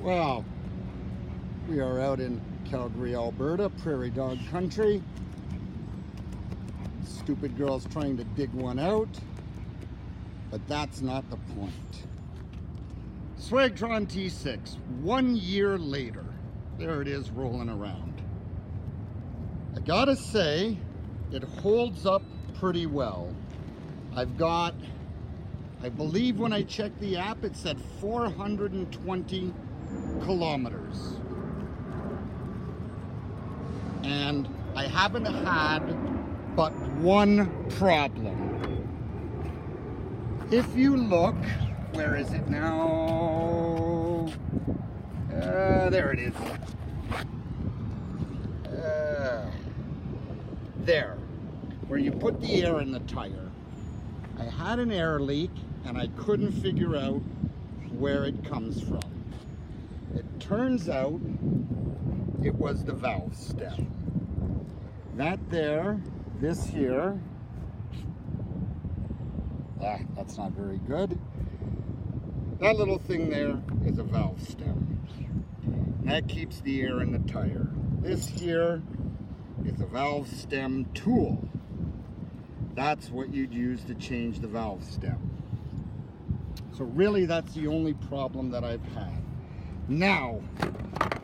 Well, we are out in Calgary, Alberta, prairie dog country. Stupid girl's trying to dig one out, but that's not the point. Swagtron T6, 1 year later, there it is rolling around. I gotta say, it holds up pretty well. I've got, I believe when I checked the app, it said 420 kilometers. And I haven't had but one problem. If you look, where is it now? There it is. There, where you put the air in the tire. I had an air leak and I couldn't figure out where it comes from. It turns out it was the valve stem. That there, this here, that's not very good. That little thing there is a valve stem. That keeps the air in the tire. This here is a valve stem tool. That's what you'd use to change the valve stem. So really that's the only problem that I've had. Now,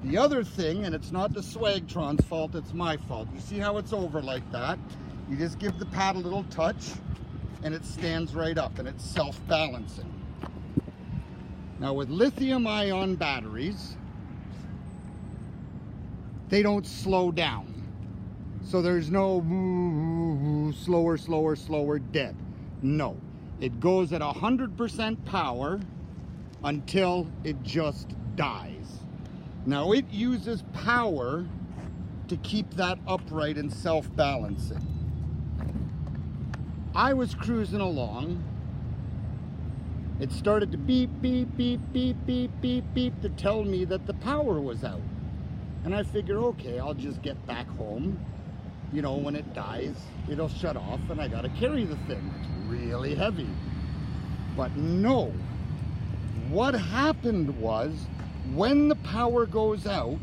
the other thing, and it's not the Swagtron's fault, it's my fault. You see how it's over like that? You just give the pad a little touch and it stands right up and it's self-balancing. Now with lithium-ion batteries, they don't slow down. So there's no slower, slower, slower, dead. No, it goes at 100% power until it just dies. Now it uses power to keep that upright and self-balancing. I was cruising along. It started to beep, beep, beep, beep, beep, beep, beep to tell me that the power was out. And I figure, okay, I'll just get back home. You know, when it dies, it'll shut off and I gotta carry the thing. It's really heavy. But no, what happened was when the power goes out,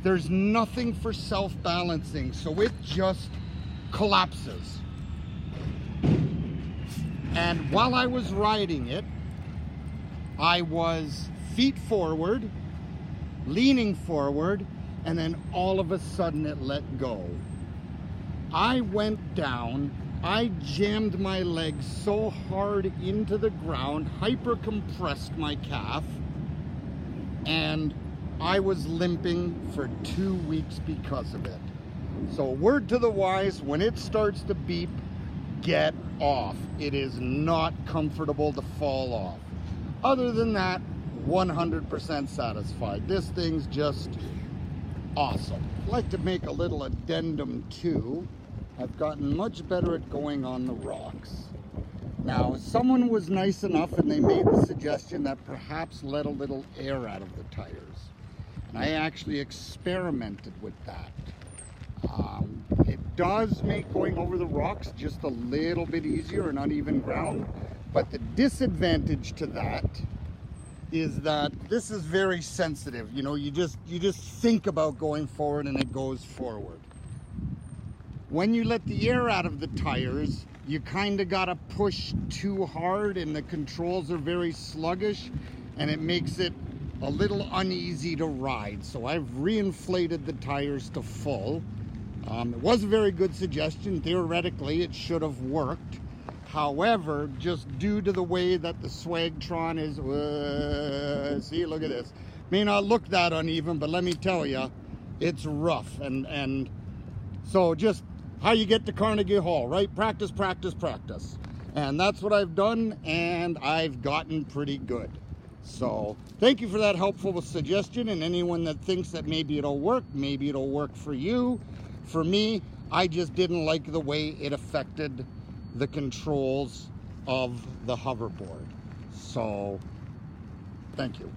there's nothing for self-balancing, so it just collapses. And while I was riding it, I was feet forward, leaning forward, and then all of a sudden it let go. I went down, I jammed my legs so hard into the ground, hyper compressed my calf, and I was limping for 2 weeks because of it. So word to the wise, when it starts to beep, get off. It is not comfortable to fall off. Other than that, 100% satisfied. This thing's just awesome. I'd like to make a little addendum too. I've gotten much better at going on the rocks. Now, someone was nice enough and they made the suggestion that perhaps let a little air out of the tires. And I actually experimented with that. It does make going over the rocks just a little bit easier on uneven ground, but the disadvantage to that is that this is very sensitive. You know, you just think about going forward and it goes forward. When you let the air out of the tires, you kind of got to push too hard and the controls are very sluggish and it makes it a little uneasy to ride. So I've reinflated the tires to full. It was a very good suggestion. Theoretically, it should have worked. However, just due to the way that the Swagtron is, see, look at this. May not look that uneven, but let me tell you, it's rough. And so just how you get to Carnegie Hall, right? Practice, practice, practice. And that's what I've done, and I've gotten pretty good. So thank you for that helpful suggestion, and anyone that thinks that maybe it'll work for you. For me, I just didn't like the way it affected the controls of the hoverboard. So, thank you.